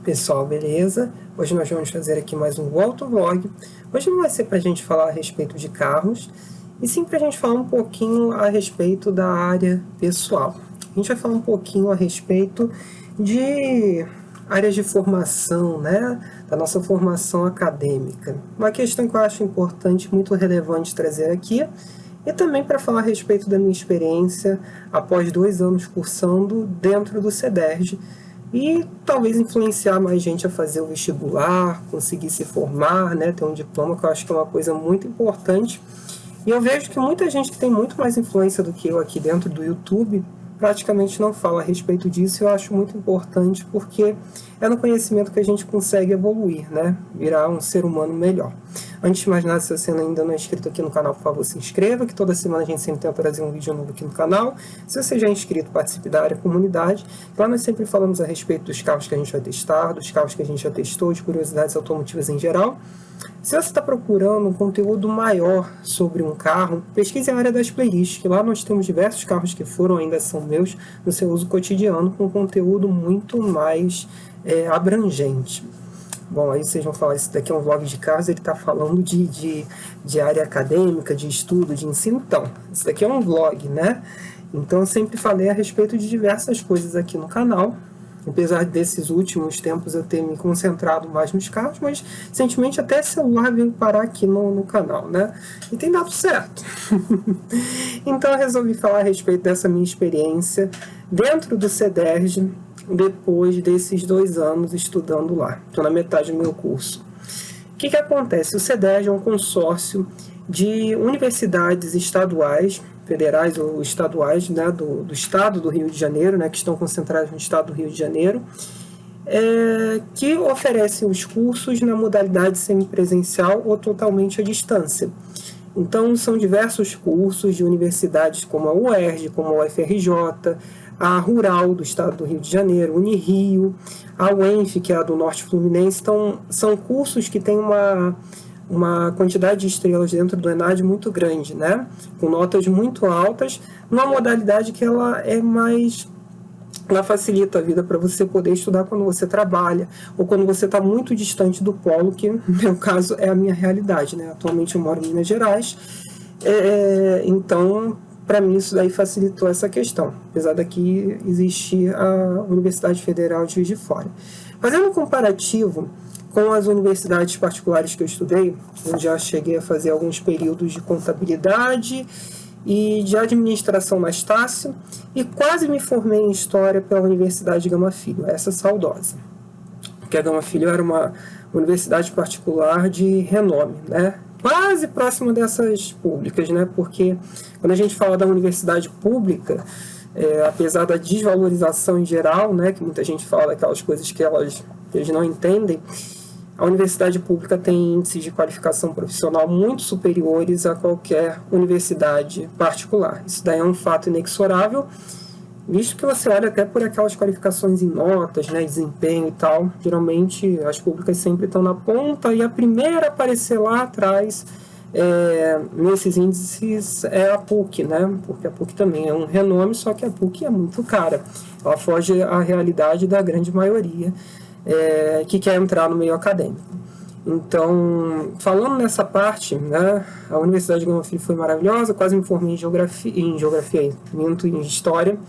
Pessoal, beleza? Hoje nós vamos fazer aqui mais um autovlog. Hoje não vai ser para a gente falar a respeito de carros, e sim para a gente falar um pouquinho a respeito da área pessoal. A gente vai falar um pouquinho a respeito de áreas de formação, né? Da nossa formação acadêmica. Uma questão que eu acho importante, muito relevante trazer aqui, e também para falar a respeito da minha experiência após 2 anos cursando dentro do CEDERJ, e talvez influenciar mais gente a fazer o vestibular, conseguir se formar, né, ter um diploma, que eu acho que é uma coisa muito importante. E eu vejo que muita gente que tem muito mais influência do que eu aqui dentro do YouTube praticamente não fala a respeito disso, e eu acho muito importante porque é no conhecimento que a gente consegue evoluir, né? Virar um ser humano melhor. Antes de mais nada, se você ainda não é inscrito aqui no canal, por favor, se inscreva, que toda semana a gente sempre tenta trazer um vídeo novo aqui no canal. Se você já é inscrito, participe da área comunidade. Lá nós sempre falamos a respeito dos carros que a gente vai testar, dos carros que a gente já testou, de curiosidades automotivas em geral. Se você está procurando um conteúdo maior sobre um carro, pesquise a área das playlists, que lá nós temos diversos carros que foram, ainda são meus, no seu uso cotidiano, com conteúdo muito mais abrangente. Bom, aí vocês vão falar, isso daqui é um vlog de carros, ele está falando de área acadêmica, de estudo, de ensino. Então, isso daqui é um vlog, né? Então eu sempre falei a respeito de diversas coisas aqui no canal. Apesar desses últimos tempos eu ter me concentrado mais nos carros, mas recentemente até celular veio parar aqui no canal, né? E tem dado certo. Então eu resolvi falar a respeito dessa minha experiência dentro do CEDERJ, depois desses 2 anos estudando lá. Estou na metade do meu curso. O que acontece? O CEDERJ é um consórcio de universidades estaduais, federais ou estaduais, né, do estado do Rio de Janeiro, né, que estão concentradas no estado do Rio de Janeiro, que oferecem os cursos na modalidade semipresencial ou totalmente à distância. Então, são diversos cursos de universidades como a UERJ, como a UFRJ, a Rural do estado do Rio de Janeiro, Unirio, a UENF, que é a do Norte Fluminense. Então, são cursos que têm uma quantidade de estrelas dentro do ENAD muito grande, né? Com notas muito altas, numa modalidade que ela facilita a vida para você poder estudar quando você trabalha, ou quando você está muito distante do polo, que no meu caso é a minha realidade, né? Atualmente eu moro em Minas Gerais, então para mim isso daí facilitou essa questão, apesar daqui existir a Universidade Federal de Juiz de Fora. Fazendo um comparativo com as universidades particulares que eu estudei, eu já cheguei a fazer alguns períodos de contabilidade e de administração na Estácio, e quase me formei em História pela Universidade Gama Filho, essa saudosa. Porque a Gama Filho era uma universidade particular de renome, né? Quase próxima dessas públicas, né? Porque quando a gente fala da universidade pública, apesar da desvalorização em geral, né, que muita gente fala aquelas coisas que eles não entendem, a universidade pública tem índices de qualificação profissional muito superiores a qualquer universidade particular. Isso daí é um fato inexorável, visto que você olha até por aquelas qualificações em notas, né, desempenho e tal. Geralmente as públicas sempre estão na ponta, e a primeira a aparecer lá atrás nesses índices é a PUC, né? Porque a PUC também é um renome, só que a PUC é muito cara. Ela foge à realidade da grande maioria que quer entrar no meio acadêmico. Então, falando nessa parte, né, a Universidade de Gama Filho foi maravilhosa, quase me formei em História,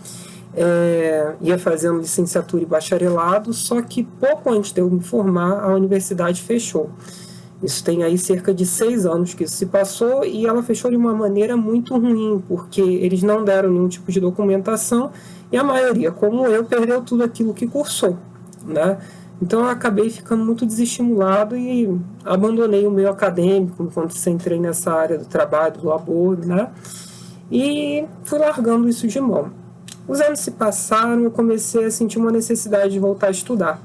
ia fazendo licenciatura e bacharelado, só que pouco antes de eu me formar, a universidade fechou. Isso tem aí cerca de 6 anos que isso se passou, e ela fechou de uma maneira muito ruim, porque eles não deram nenhum tipo de documentação, e a maioria, como eu, perdeu tudo aquilo que cursou, né? Então eu acabei ficando muito desestimulado e abandonei o meio acadêmico enquanto entrei nessa área do trabalho, do labor, né? E fui largando isso de mão. Os anos se passaram e eu comecei a sentir uma necessidade de voltar a estudar.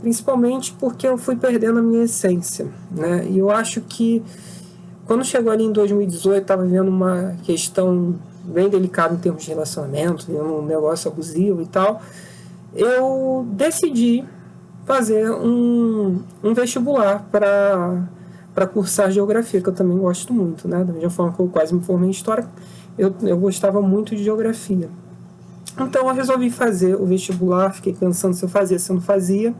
Principalmente porque eu fui perdendo a minha essência, né? E eu acho que quando chegou ali em 2018, estava vendo uma questão bem delicada em termos de relacionamento, um negócio abusivo e tal. Eu decidi fazer um vestibular para cursar geografia, que eu também gosto muito, né? Da mesma forma que eu quase me formei em História, eu gostava muito de geografia. Então eu resolvi fazer o vestibular, fiquei pensando se eu fazia, se eu não fazia,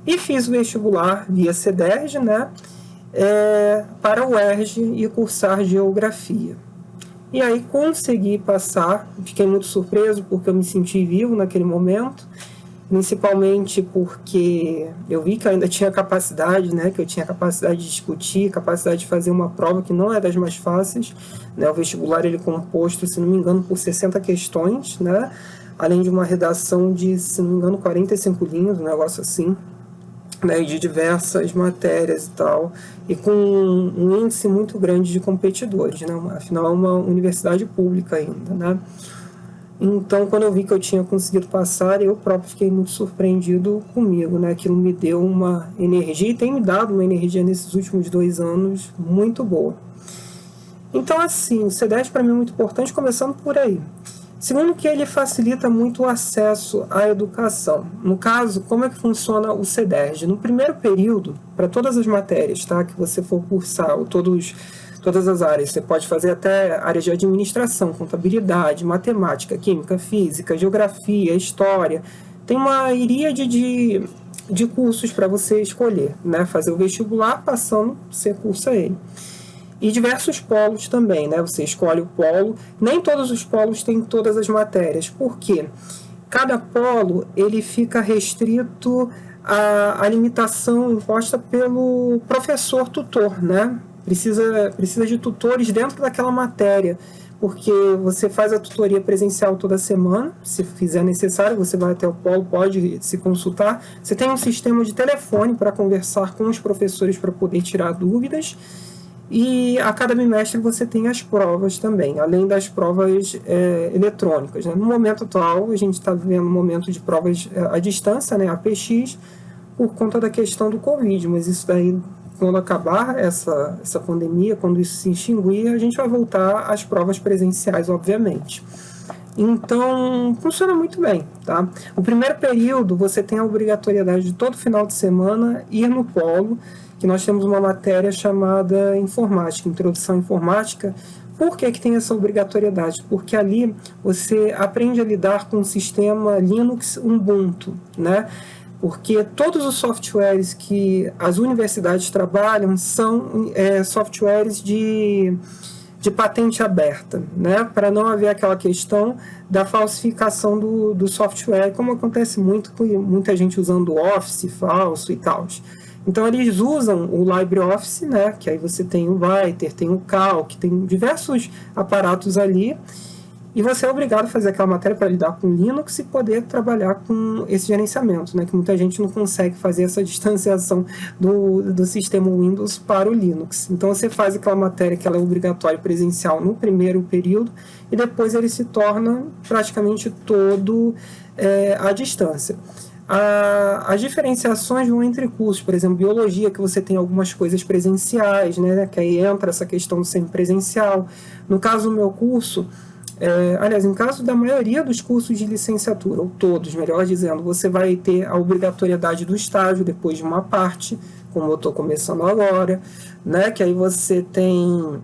e fiz o vestibular via CEDERJ, né, para o UERJ e cursar Geografia. E aí consegui passar, fiquei muito surpreso porque eu me senti vivo naquele momento, principalmente porque eu vi que eu ainda tinha capacidade, né, que eu tinha capacidade de discutir, capacidade de fazer uma prova que não é das mais fáceis, né, o vestibular ele é composto, se não me engano, por 60 questões, né, além de uma redação de, se não me engano, 45 linhas, um negócio assim, né, de diversas matérias e tal, e com um índice muito grande de competidores, né, afinal é uma universidade pública ainda, né. Então, quando eu vi que eu tinha conseguido passar, eu próprio fiquei muito surpreendido comigo, né? Aquilo me deu uma energia e tem me dado uma energia nesses últimos 2 anos muito boa. Então, assim, o CEDERJ para mim é muito importante, começando por aí. Segundo que ele facilita muito o acesso à educação. No caso, como é que funciona o CEDERJ? No primeiro período, para todas as matérias, tá, que você for cursar, ou todas as áreas, você pode fazer até áreas de administração, contabilidade, matemática, química, física, geografia, história. Tem uma iríade de cursos para você escolher, né? Fazer o vestibular, passando, você cursa ele. E diversos polos também, né? Você escolhe o polo. Nem todos os polos têm todas as matérias. Por quê? Cada polo ele fica restrito à limitação imposta pelo professor tutor, né? Precisa de tutores dentro daquela matéria, porque você faz a tutoria presencial toda semana, se fizer necessário, você vai até o polo, pode se consultar. Você tem um sistema de telefone para conversar com os professores para poder tirar dúvidas, e a cada bimestre você tem as provas também, além das provas eletrônicas, né? No momento atual, a gente está vivendo um momento de provas à distância, né, APX, por conta da questão do Covid, mas isso daí, quando acabar essa pandemia, quando isso se extinguir, a gente vai voltar às provas presenciais, obviamente. Então, funciona muito bem, tá? O primeiro período, você tem a obrigatoriedade de todo final de semana ir no polo, que nós temos uma matéria chamada Informática, Introdução à Informática. Por que tem essa obrigatoriedade? Porque ali você aprende a lidar com o sistema Linux Ubuntu, né? Porque todos os softwares que as universidades trabalham são softwares de patente aberta, né? Para não haver aquela questão da falsificação do software, como acontece muito com muita gente usando Office falso e tal. Então, eles usam o LibreOffice, né? Que aí você tem o Writer, tem o Calc, tem diversos aparatos ali, e você é obrigado a fazer aquela matéria para lidar com Linux e poder trabalhar com esse gerenciamento, né? Que muita gente não consegue fazer essa distanciação do sistema Windows para o Linux. Então você faz aquela matéria que ela é obrigatória presencial no primeiro período e depois ele se torna praticamente todo à distância. As diferenciações vão entre cursos, por exemplo, biologia, que você tem algumas coisas presenciais, né? Que aí entra essa questão do semipresencial. No caso do meu curso, aliás, em caso da maioria dos cursos de licenciatura, ou todos, melhor dizendo, você vai ter a obrigatoriedade do estágio depois de uma parte, como eu estou começando agora, né? Que aí você tem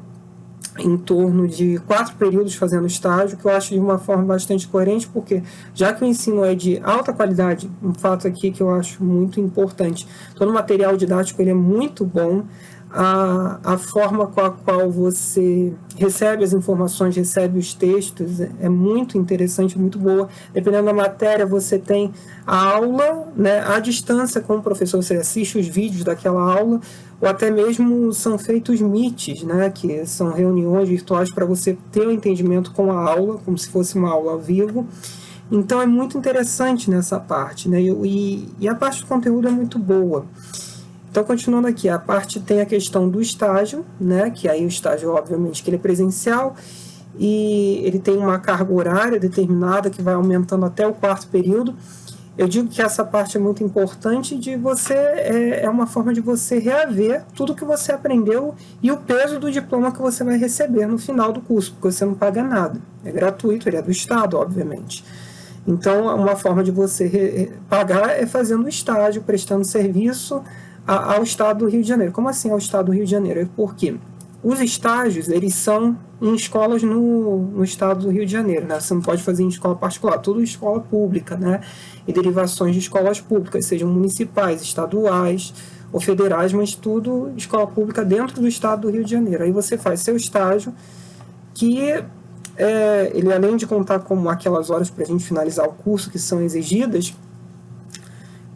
em torno de 4 períodos fazendo estágio, que eu acho de uma forma bastante coerente, porque já que o ensino é de alta qualidade, um fato aqui que eu acho muito importante, todo o material didático ele é muito bom, a forma com a qual você recebe as informações, recebe os textos, é muito interessante, muito boa. Dependendo da matéria, você tem a aula, né, à distância com o professor, você assiste os vídeos daquela aula, ou até mesmo são feitos meets, né, que são reuniões virtuais para você ter um entendimento com a aula, como se fosse uma aula ao vivo. Então é muito interessante nessa parte, né, e a parte do conteúdo é muito boa. Então, continuando aqui, a parte tem a questão do estágio, né, que aí o estágio, obviamente, que ele é presencial, e ele tem uma carga horária determinada que vai aumentando até o 4º período. Eu digo que essa parte é muito importante de você, é uma forma de você reaver tudo que você aprendeu e o peso do diploma que você vai receber no final do curso, porque você não paga nada. É gratuito, ele é do Estado, obviamente. Então, uma forma de você pagar é fazendo estágio, prestando serviço ao Estado do Rio de Janeiro. Como assim ao Estado do Rio de Janeiro? Por quê? os estágios, eles são em escolas no estado do Rio de Janeiro, né? Você não pode fazer em escola particular, tudo escola pública, né? E derivações de escolas públicas, sejam municipais, estaduais ou federais, mas tudo escola pública dentro do estado do Rio de Janeiro. Aí você faz seu estágio, que ele, além de contar com aquelas horas para a gente finalizar o curso que são exigidas,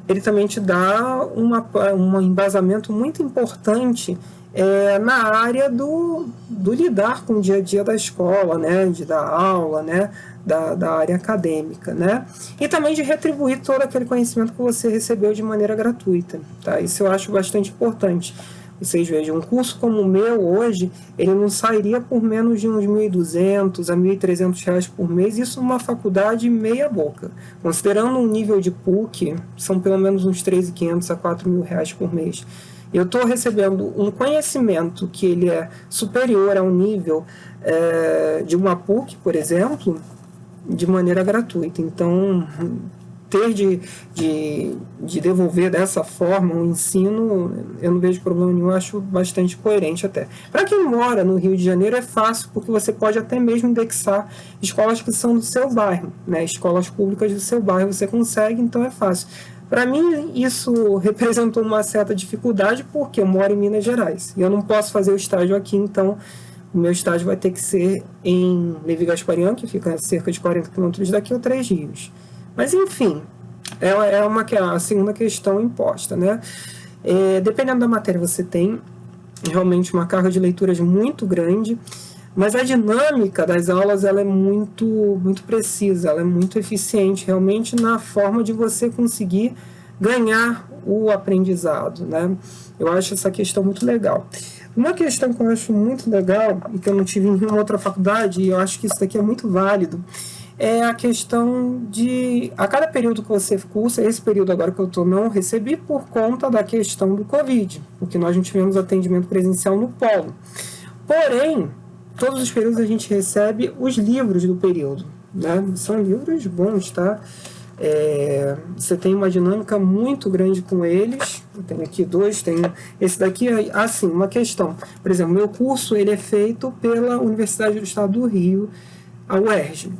ele também te dá um embasamento muito importante na área do lidar com o dia a dia da escola, né, de dar aula, né, da área acadêmica, né, e também de retribuir todo aquele conhecimento que você recebeu de maneira gratuita, tá? Isso eu acho bastante importante. Vocês vejam, um curso como o meu hoje, ele não sairia por menos de uns R$1.200 a R$1.300 por mês, isso numa faculdade meia boca. Considerando um nível de PUC, são pelo menos uns R$3.500 a R$4.000 por mês. Eu estou recebendo um conhecimento que ele é superior ao nível de uma PUC, por exemplo, de maneira gratuita. Então, ter de devolver dessa forma o ensino, eu não vejo problema nenhum, eu acho bastante coerente até. Para quem mora no Rio de Janeiro é fácil, porque você pode até mesmo indexar escolas que são do seu bairro, né? Escolas públicas do seu bairro você consegue, então é fácil. Para mim, isso representou uma certa dificuldade, porque eu moro em Minas Gerais, e eu não posso fazer o estágio aqui, então o meu estágio vai ter que ser em Levi Gasparian, que fica a cerca de 40 quilômetros daqui, ou Três Rios. Mas, enfim, é a segunda questão imposta, né? Dependendo da matéria, você tem realmente uma carga de leituras muito grande, mas a dinâmica das aulas ela é muito, muito precisa, ela é muito eficiente realmente na forma de você conseguir ganhar o aprendizado, né? Eu acho essa questão muito legal. Uma questão que eu acho muito legal, e que eu não tive em nenhuma outra faculdade, e eu acho que isso daqui é muito válido, é a questão de, a cada período que você cursa, esse período agora que eu estou não recebi por conta da questão do Covid, porque nós não tivemos atendimento presencial no polo. Porém, todos os períodos a gente recebe os livros do período, né? São livros bons, tá? Você tem uma dinâmica muito grande com eles. Eu tenho aqui dois, tenho esse daqui, assim, uma questão. Por exemplo, meu curso ele é feito pela Universidade do Estado do Rio, a UERJ.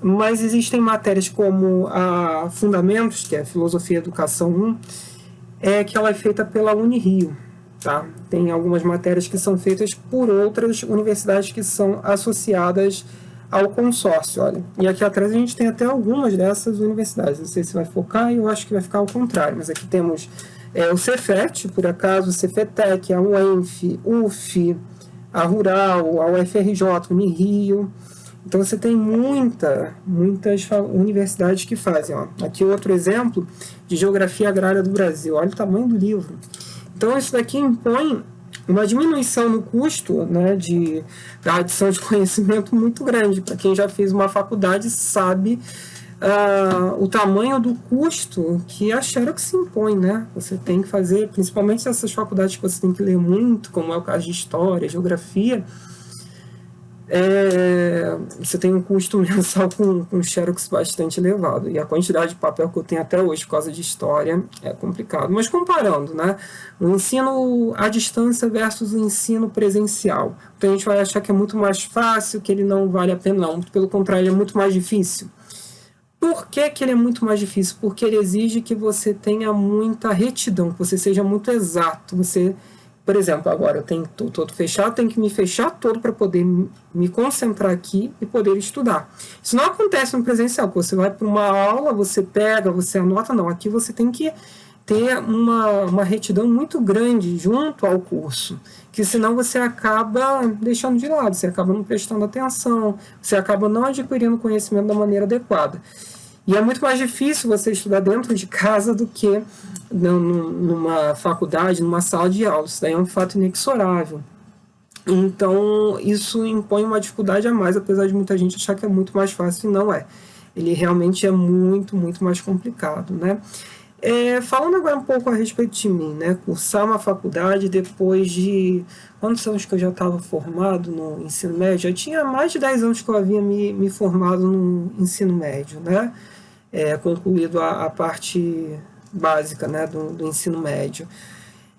Mas existem matérias como a Fundamentos, que é Filosofia e Educação 1, que ela é feita pela Unirio. Tá? Tem algumas matérias que são feitas por outras universidades que são associadas ao consórcio. Olha. E aqui atrás a gente tem até algumas dessas universidades. Não sei se vai focar, eu acho que vai ficar ao contrário. Mas aqui temos o Cefet, por acaso, o Cefetec, a UENF, UF, a Rural, a UFRJ, a Unirio. Então você tem muitas universidades que fazem. Ó. Aqui outro exemplo de Geografia Agrária do Brasil. Olha o tamanho do livro. Então isso daqui impõe uma diminuição no custo, né, da adição de conhecimento muito grande. Para quem já fez uma faculdade sabe o tamanho do custo que a Xerox se impõe. Né? Você tem que fazer, principalmente essas faculdades que você tem que ler muito, como é o caso de História, Geografia, você tem um custo mensal com Xerox bastante elevado. E a quantidade de papel que eu tenho até hoje por causa de história é complicado. Mas comparando, né, o ensino à distância versus o ensino presencial. Então a gente vai achar que é muito mais fácil, que ele não vale a pena, não. Pelo contrário, ele é muito mais difícil. Por que ele é muito mais difícil? Porque ele exige que você tenha muita retidão, que você seja muito exato. Por exemplo, agora eu tenho todo fechado, tenho que me fechar todo para poder me concentrar aqui e poder estudar. Isso não acontece no presencial, que você vai para uma aula, você pega, você anota, não. Aqui você tem que ter uma retidão muito grande junto ao curso, que senão você acaba deixando de lado, você acaba não prestando atenção, você acaba não adquirindo conhecimento da maneira adequada. E é muito mais difícil você estudar dentro de casa do que numa faculdade, numa sala de aula. Isso daí é um fato inexorável. Então, isso impõe uma dificuldade a mais, apesar de muita gente achar que é muito mais fácil, e não é. Ele realmente é muito, muito mais complicado, né? Falando agora um pouco a respeito de mim, né? Cursar uma faculdade depois de... Quantos anos que eu já estava formado no ensino médio? Eu tinha mais de 10 anos que eu havia me formado no ensino médio, né? Concluído a parte básica, né, do ensino médio.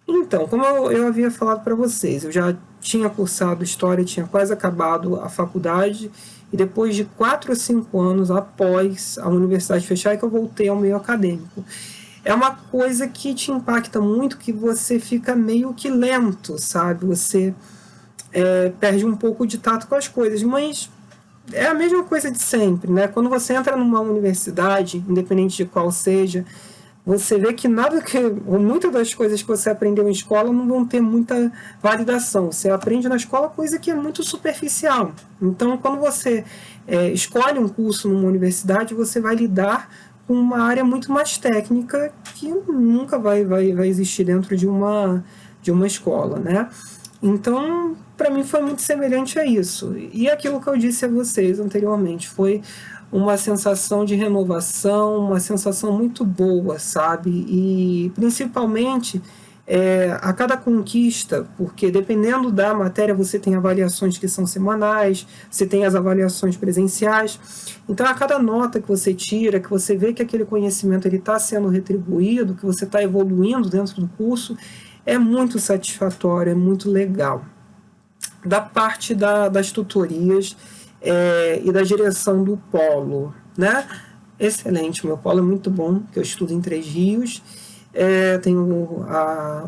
Então, como eu havia falado para vocês, eu já tinha cursado História, tinha quase acabado a faculdade, e depois de 4 ou 5 anos após a universidade fechar, é que eu voltei ao meio acadêmico. É uma coisa que te impacta muito, que você fica meio que lento, sabe? Você perde um pouco de tato com as coisas, mas é a mesma coisa de sempre, né? Quando você entra numa universidade, independente de qual seja, você vê que nada que, ou muitas das coisas que você aprendeu em escola não vão ter muita validação. Você aprende na escola coisa que é muito superficial. Então, quando você escolhe um curso numa universidade, você vai lidar com uma área muito mais técnica que nunca vai existir dentro de uma escola, né? Então, para mim foi muito semelhante a isso. E aquilo que eu disse a vocês anteriormente foi uma sensação de renovação, uma sensação muito boa, sabe? E principalmente a cada conquista, porque dependendo da matéria você tem avaliações que são semanais, você tem as avaliações presenciais. Então, a cada nota que você tira, que você vê que aquele conhecimento está sendo retribuído, que você está evoluindo dentro do curso, é muito satisfatório, é muito legal. Da parte das tutorias e da direção do polo, né? Excelente, meu polo é muito bom, que eu estudo em Três Rios.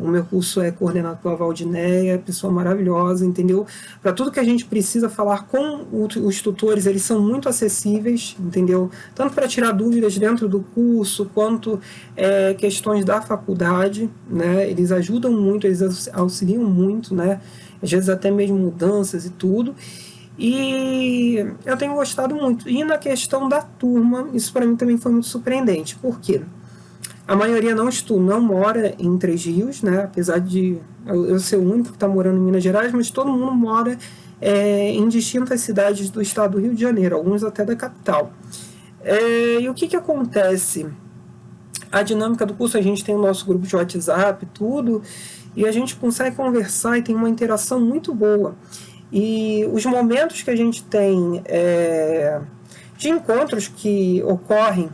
O meu curso é coordenado pela Valdineia, pessoa maravilhosa, entendeu? Para tudo que a gente precisa falar com os tutores, eles são muito acessíveis, entendeu? Tanto para tirar dúvidas dentro do curso, quanto questões da faculdade, né? Eles ajudam muito, eles auxiliam muito, né? Às vezes até mesmo mudanças e tudo. E eu tenho gostado muito. E na questão da turma, isso para mim também foi muito surpreendente. Por quê? A maioria não mora em Três Rios, né? Apesar de eu ser o único que está morando em Minas Gerais, mas todo mundo mora em distintas cidades do estado do Rio de Janeiro, alguns até da capital. E o que acontece? A dinâmica do curso, a gente tem o nosso grupo de WhatsApp, tudo, e a gente consegue conversar e tem uma interação muito boa. E os momentos que a gente tem de encontros que ocorrem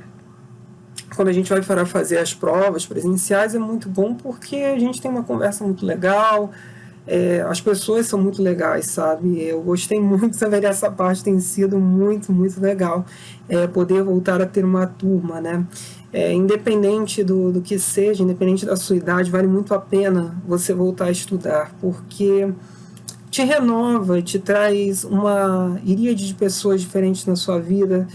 quando a gente vai para fazer as provas presenciais é muito bom, porque a gente tem uma conversa muito legal, as pessoas são muito legais, sabe? Eu gostei muito de saber essa parte, tem sido muito, muito legal poder voltar a ter uma turma, né? Independente do que seja, independente da sua idade, vale muito a pena você voltar a estudar, porque te renova, te traz uma iríade de pessoas diferentes na sua vida,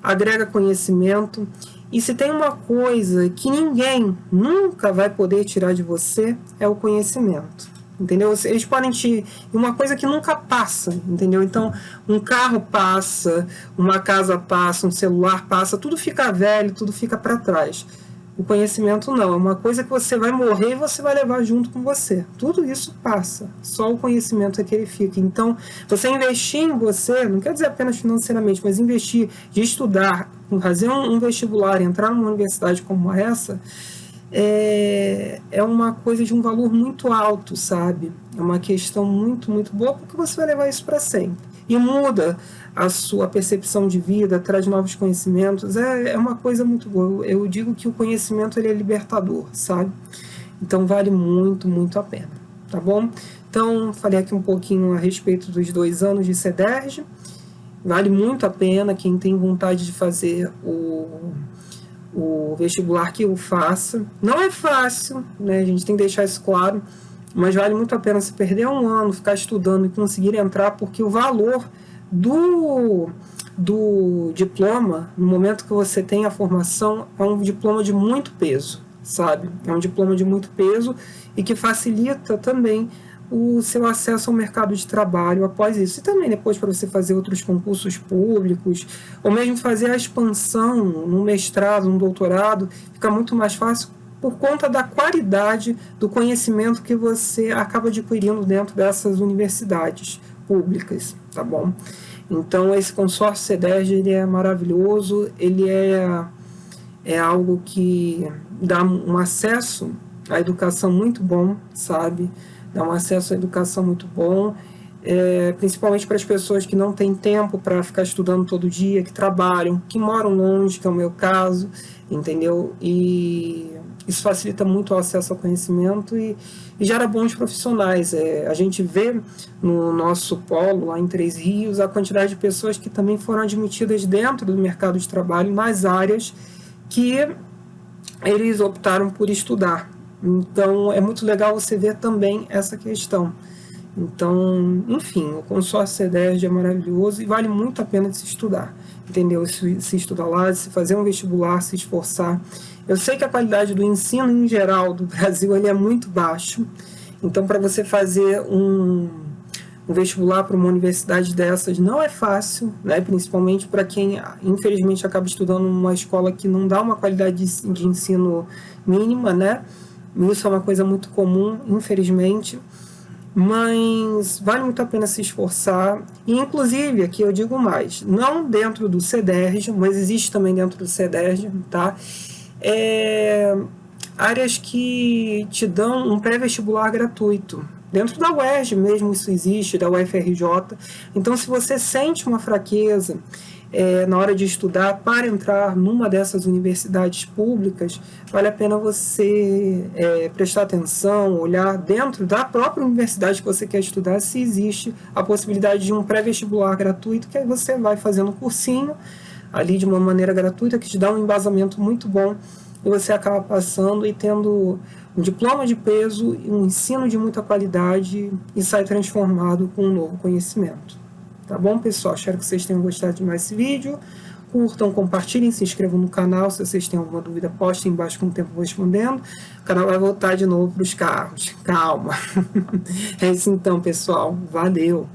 agrega conhecimento. E se tem uma coisa que ninguém nunca vai poder tirar de você, é o conhecimento. Entendeu? Eles podem te... Uma coisa que nunca passa, entendeu? Então, um carro passa, uma casa passa, um celular passa, tudo fica velho, tudo fica para trás. O conhecimento não, é uma coisa que você vai morrer e você vai levar junto com você. Tudo isso passa, só o conhecimento é que ele fica. Então, você investir em você, não quer dizer apenas financeiramente, mas investir de estudar, fazer um vestibular, entrar numa universidade como essa, é uma coisa de um valor muito alto, sabe? É uma questão muito, muito boa, porque você vai levar isso para sempre. E muda a sua percepção de vida, traz novos conhecimentos, é uma coisa muito boa. Eu digo que o conhecimento ele é libertador, sabe? Então vale muito, muito a pena, tá bom? Então, falei aqui um pouquinho a respeito dos 2 anos de CEDERJ, vale muito a pena, quem tem vontade de fazer o vestibular que o faça. Não é fácil, né? A gente tem que deixar isso claro, mas vale muito a pena se perder um ano, ficar estudando e conseguir entrar, porque o valor do diploma, no momento que você tem a formação, é um diploma de muito peso, sabe? É um diploma de muito peso e que facilita também o seu acesso ao mercado de trabalho após isso. E também depois para você fazer outros concursos públicos, ou mesmo fazer a expansão no mestrado, no doutorado, fica muito mais fácil por conta da qualidade do conhecimento que você acaba adquirindo dentro dessas universidades públicas, tá bom? Então, esse consórcio CEDERJ, ele é maravilhoso, ele é algo que dá um acesso à educação muito bom, sabe? Dá um acesso à educação muito bom, principalmente para as pessoas que não têm tempo para ficar estudando todo dia, que trabalham, que moram longe, que é o meu caso, entendeu? E isso facilita muito o acesso ao conhecimento e gera bons profissionais. A gente vê no nosso polo, lá em Três Rios, a quantidade de pessoas que também foram admitidas dentro do mercado de trabalho nas áreas que eles optaram por estudar. Então, é muito legal você ver também essa questão. Então, enfim, o consórcio CEDERJ é maravilhoso e vale muito a pena de se estudar, entendeu? Se estudar lá, se fazer um vestibular, se esforçar. Eu sei que a qualidade do ensino em geral do Brasil ele é muito baixo, então para você fazer um vestibular para uma universidade dessas não é fácil, né? Principalmente para quem, infelizmente, acaba estudando numa escola que não dá uma qualidade de ensino mínima, né? Isso é uma coisa muito comum, infelizmente. Mas vale muito a pena se esforçar, e inclusive, aqui eu digo mais, não dentro do CEDERJ, mas existe também dentro do CEDERJ, tá? Áreas que te dão um pré-vestibular gratuito. Dentro da UERJ mesmo isso existe, da UFRJ. Então, se você sente uma fraqueza na hora de estudar para entrar numa dessas universidades públicas, vale a pena você prestar atenção, olhar dentro da própria universidade que você quer estudar se existe a possibilidade de um pré-vestibular gratuito, que aí você vai fazendo um cursinho ali de uma maneira gratuita, que te dá um embasamento muito bom, e você acaba passando e tendo um diploma de peso, um ensino de muita qualidade e sai transformado com um novo conhecimento. Tá bom, pessoal? Espero que vocês tenham gostado de mais esse vídeo. Curtam, compartilhem, se inscrevam no canal. Se vocês têm alguma dúvida, postem embaixo com o tempo respondendo. O canal vai voltar de novo para os carros. Calma. É isso então, pessoal. Valeu!